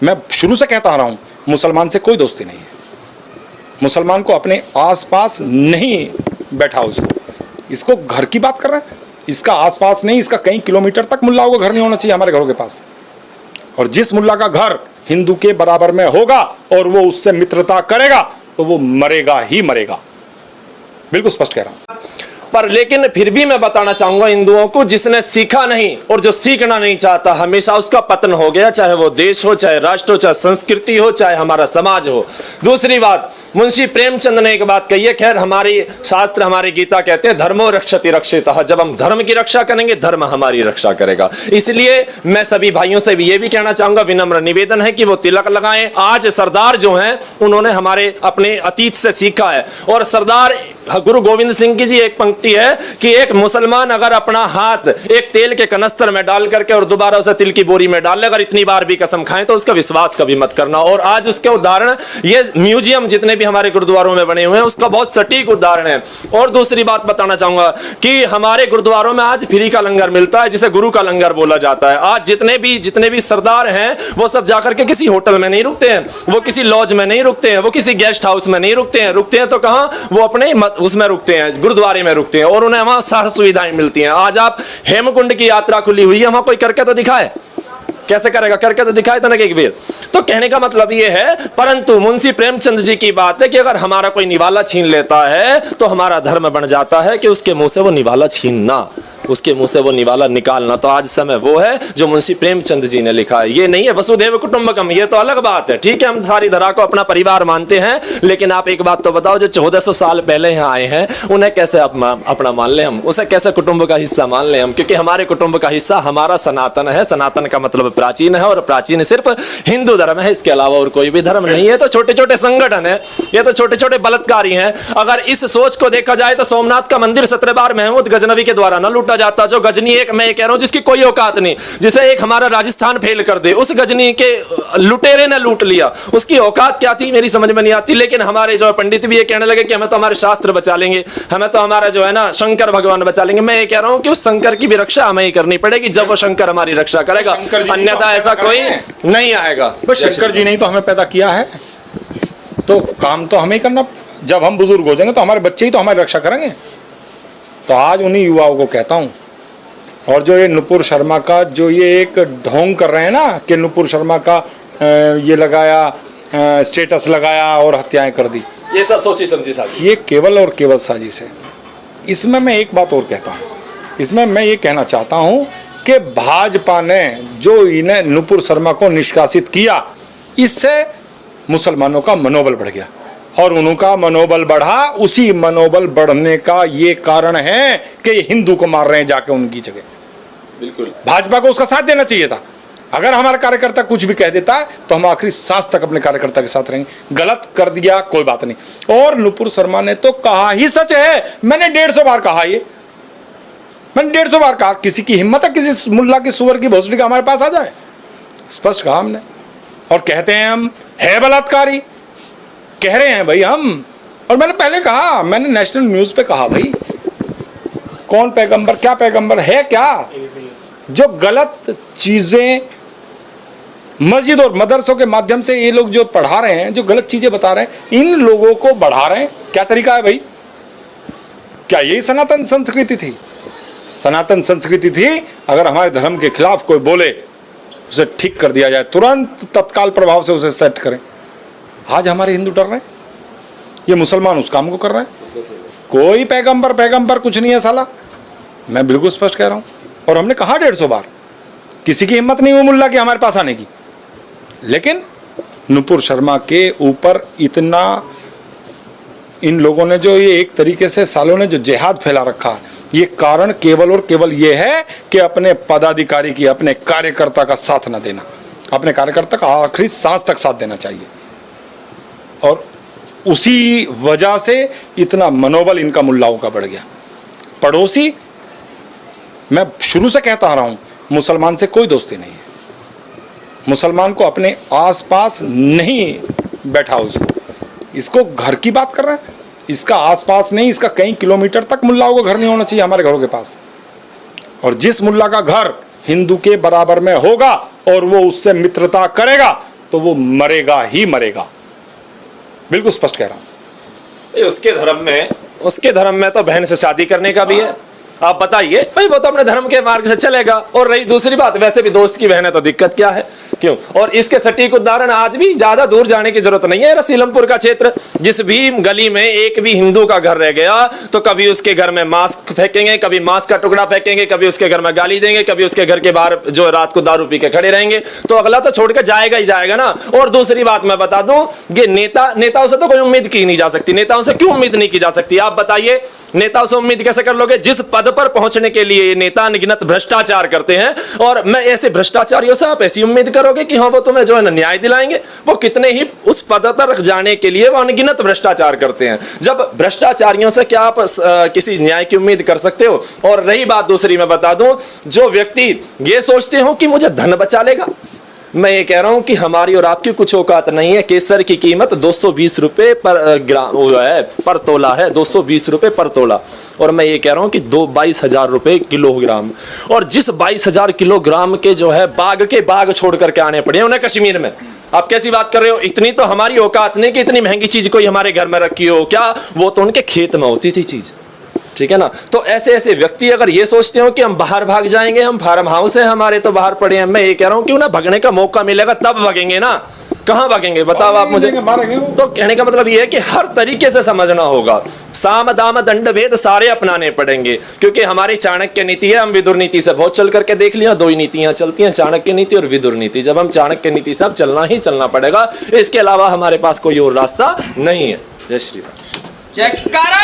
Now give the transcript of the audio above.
मैं शुरू से कहता आ रहा हूँ, मुसलमान से कोई दोस्ती नहीं है। मुसलमान को अपने आसपास नहीं बैठाओ। इसको घर की बात कर रहे हैं, इसका आसपास नहीं, इसका कई किलोमीटर तक मुल्लाओं का घर नहीं होना चाहिए हमारे घरों के पास। और जिस मुल्ला का घर हिंदू के बराबर में होगा और वो उससे मित्रता करेगा तो वो मरेगा ही मरेगा। बिल्कुल स्पष्ट कह रहा हूं। पर लेकिन फिर भी मैं बताना चाहूंगा हिंदुओं को, जिसने सीखा नहीं और जो सीखना नहीं चाहता, हमेशा उसका पतन हो गया, चाहे वो देश हो, चाहे राष्ट्र हो, चाहे संस्कृति हो, चाहे हमारा समाज हो। दूसरी बात, मुंशी प्रेमचंद ने एक बात कही है, खैर हमारी शास्त्र, हमारी गीता कहते हैं धर्मो रक्षति रक्षितः, जब हम धर्म की रक्षा करेंगे धर्म हमारी रक्षा करेगा। इसलिए मैं सभी भाइयों से भी ये भी कहना चाहूंगा, विनम्र निवेदन है कि वो तिलक लगाएं। आज सरदार जो हैं उन्होंने हमारे अपने अतीत से सीखा है, और सरदार गुरु गोविंद सिंह की जी एक पंक्ति है कि एक मुसलमान अगर अपना हाथ एक तेल के कनस्तर में डाल करके और दोबारा उसे तिल की बोरी में डाल ले, अगर इतनी बार भी कसम खाएं तो उसका विश्वास कभी मत करना। और आज उसके उदाहरण ये म्यूजियम जितने भी हमारे गुरुद्वारों में बने हुए हैं उसका बहुत सटीक उदाहरण है। और दूसरी बात बताना चाहूंगा कि हमारे गुरुद्वारों में आज फ्री का लंगर मिलता है, जिसे गुरु का लंगर बोला जाता है। आज जितने भी सरदार हैं वो सब जाकर के किसी होटल में नहीं रुकते हैं, वो किसी लॉज में नहीं रुकते हैं, वो किसी गेस्ट हाउस में नहीं रुकते हैं तो कहां, वो अपने उसमें रुकते हैं, गुरुद्वारे में रुकते हैं, और उन्हें वहां सारी सुविधाएं मिलती हैं। आज आप हेमकुंड की यात्रा खुली हुई है, वहां कोई करके तो दिखाए, कैसे करेगा, करके तो दिखाए तो ना एक बार। तो कहने का मतलब ये है, परंतु मुंशी प्रेमचंद जी की बात है कि अगर हमारा कोई निवाला छीन लेता है तो हमारा धर्म बन जाता है कि उसके मुंह से वो निवाला छीनना, उसके मुंह से वो निवाला निकालना। तो आज समय वो है जो मुंशी प्रेमचंद जी ने लिखा है। ये नहीं है वसुधैव कुटुंबकम, ये तो अलग बात है। ठीक है, हम सारी धरा को अपना परिवार मानते हैं, लेकिन आप एक बात तो बताओ, जो 1400 साल पहले यहाँ आए हैं उन्हें कैसे अपना मान ले हम, उसे कैसे कुटुंब का हिस्सा मान ले हम? क्योंकि हमारे कुटुंब का हिस्सा हमारा सनातन है। सनातन का मतलब प्राचीन है, और प्राचीन सिर्फ हिंदू धर्म है, इसके अलावा और कोई भी धर्म नहीं है। तो छोटे छोटे संगठन है, ये तो छोटे छोटे बलात्कारी हैं। अगर इस सोच को देखा जाए तो सोमनाथ का मंदिर 17 बार महमूद गजनवी के द्वारा न लूटा जाता। जो गजनी एक, मैं ये कह रहा हूं जिसकी कोई औकात नहीं, जिसे एक हमारा राजस्थान फेल कर दे, उस गजनी के लुटेरे ने लूट लिया, उसकी औकात क्या थी मेरी समझ में नहीं आती। लेकिन हमारे जो पंडित भी ये कहने लगे कि हमें तो हमारे शास्त्र बचा लेंगे, हमें तो हमारा जो है ना शंकर भगवान बचा लेंगे। मैं ये कह रहा हूं कि उस शंकर की भी रक्षा हमें ही करनी पड़ेगी, जब वो शंकर हमारी रक्षा करेगा, अन्यथा ऐसा कोई नहीं आएगा। शंकर जी ने तो हमें पैदा किया है, तो काम तो हमें ही करना। जब हम बुजुर्ग हो जाएंगे तो हमारे बच्चे ही तो हमारी रक्षा करेंगे। तो आज उन्हीं युवाओं को कहता हूं, और जो ये नुपुर शर्मा का जो ये एक ढोंग कर रहे हैं ना कि नुपुर शर्मा का ये लगाया, स्टेटस लगाया और हत्याएं कर दी, ये सब सोची समझी साजिश, ये केवल और केवल साजिश है। इसमें मैं एक बात और कहता हूँ, इसमें मैं ये कहना चाहता हूँ कि भाजपा ने जो इन्हें नुपुर शर्मा को निष्कासित किया, इससे मुसलमानों का मनोबल बढ़ गया, और उनका मनोबल बढ़ा। उसी मनोबल बढ़ने का ये कारण है कि हिंदू को मार रहे हैं जाके उनकी जगह। बिल्कुल भाजपा को उसका साथ देना चाहिए था। अगर हमारा कार्यकर्ता कुछ भी कह देता है तो हम आखिरी सांस तक अपने कार्यकर्ता के साथ रहेंगे। गलत कर दिया कोई बात नहीं। और नुपुर शर्मा ने तो कहा ही सच है, मैंने 150 बार कहा, ये मैंने 150 बार कहा। किसी की हिम्मत है किसी मुल्ला की सुअर की भोसड़ी का हमारे पास आ जाए? स्पष्ट कहा हमने। और कहते हैं हम है बलात्कारी, कह रहे हैं भाई हम। और मैंने पहले कहा, मैंने नेशनल न्यूज पे कहा, भाई कौन पैगंबर, क्या पैगंबर है क्या जो गलत चीजें मस्जिद और मदरसों के माध्यम से ये लोग जो पढ़ा रहे हैं, जो गलत चीजें बता रहे हैं, इन लोगों को बढ़ा रहे हैं? क्या तरीका है भाई? क्या यही सनातन संस्कृति थी? सनातन संस्कृति थी अगर हमारे धर्म के खिलाफ कोई बोले उसे ठीक कर दिया जाए, तुरंत तत्काल प्रभाव से उसे सेट करें। आज हमारे हिंदू डर रहे हैं, ये मुसलमान उस काम को कर रहे हैं। कोई पैगंबर कुछ नहीं है साला, मैं बिल्कुल स्पष्ट कह रहा हूं। और हमने कहा 150 बार, किसी की हिम्मत नहीं हुई मुल्ला की हमारे पास आने की। लेकिन नुपुर शर्मा के ऊपर इतना इन लोगों ने जो ये एक तरीके से सालों ने जो जिहाद फैला रखा, ये कारण केवल और केवल ये है कि अपने पदाधिकारी की, अपने कार्यकर्ता का साथ न देना, अपने कार्यकर्ता का आखिरी सांस तक साथ देना चाहिए। और उसी वजह से इतना मनोबल इनका मुल्लाओं का बढ़ गया। पड़ोसी, मैं शुरू से कहता आ रहा हूं, मुसलमान से कोई दोस्ती नहीं है। मुसलमान को अपने आसपास नहीं बैठाओ। इसको घर की बात कर रहे हैं, इसका आसपास नहीं, इसका कई किलोमीटर तक मुल्लाओं का घर नहीं होना चाहिए हमारे घरों के पास। और जिस मुल्ला का घर हिंदू के बराबर में होगा और वो उससे मित्रता करेगा तो वो मरेगा ही मरेगा, बिल्कुल स्पष्ट कह रहा हूं। ये उसके धर्म में तो बहन से शादी करने का भी है। आप बताइए भाई, वो तो अपने धर्म के मार्ग से चलेगा। और रही दूसरी बात, वैसे भी दोस्त की बहन है तो दिक्कत क्या है, क्यों? और इसके सटीक उदाहरण आज भी ज्यादा दूर जाने की जरूरत नहीं है। सीलमपुर का क्षेत्र, जिस भी गली में एक भी हिंदू का घर रह गया तो कभी उसके घर में मास्क फेंकेंगे, कभी मास्क का टुकड़ा फेंकेंगे, कभी उसके घर में गाली देंगे, कभी उसके घर के बाहर जो रात को दारू पी के खड़े रहेंगे, तो अगला तो छोड़ के जाएगा ही जाएगा ना। और दूसरी बात मैं बता दूं, ये नेताओं से तो कोई उम्मीद की नहीं जा सकती। नेताओं से क्यों उम्मीद नहीं की जा सकती, आप बताइए? नेताओं से उम्मीद कैसे कर लोगे? जिस पद पर पहुंचने के लिए ये नेता अनगिनत भ्रष्टाचार करते हैं, और मैं ऐसे भ्रष्टाचारियों से आप ऐसी उम्मीद करोगे कि हाँ वो तुम्हें जो है ना न्याय दिलाएंगे? वो कितने ही उस पद तक जाने के लिए वो अनगिनत भ्रष्टाचार करते हैं। जब भ्रष्टाचारियों से क्या आप किसी न्याय की उम्मीद कर सकते हो? और रही बात दूसरी, मैं बता दूं, जो व्यक्ति ये सोचते हो कि मुझे धन बचा लेगा, मैं ये कह रहा हूं कि हमारी और आपकी कुछ औकात नहीं है। केसर की कीमत 220 रुपए पर ग्राम है, पर तोला है, 220 रुपए पर तोला। और मैं ये कह रहा हूं कि 22,000 रुपए किलोग्राम। और जिस 22,000 किलोग्राम के जो है बाग के बाग छोड़ करके आने पड़े उन्हें कश्मीर में, आप कैसी बात कर रहे हो? इतनी तो हमारी औकात नहीं कि इतनी महंगी चीज कोई हमारे घर में रखी हो। क्या वो तो उनके खेत में होती थी चीज, ठीक है ना? तो ऐसे ऐसे व्यक्ति अगर ये सोचते हो कि हम बाहर भाग जाएंगे, हम फार्म हाउस है हमारे तो बाहर पड़े हैं, मैं ये कह रहा हूं कि उन्हें भगने का मौका मिलेगा तब भगेंगे ना। कहां भागेंगे बताओ आप मुझे? तो कहने का मतलब ये है कि हर तरीके से समझना होगा, साम दाम दंड भेद सारे अपनाने पड़ेंगे। क्योंकि हमारी चाणक्य नीति है, हम विदुर नीति से बहुत चल करके देख लिया, दो ही नीतियां चलती हैं, चाणक्य नीति और विदुर नीति। जब हम चाणक्य नीति से अब चलना ही चलना पड़ेगा, इसके अलावा हमारे पास कोई और रास्ता नहीं है। जय श्री राम। जयकारा।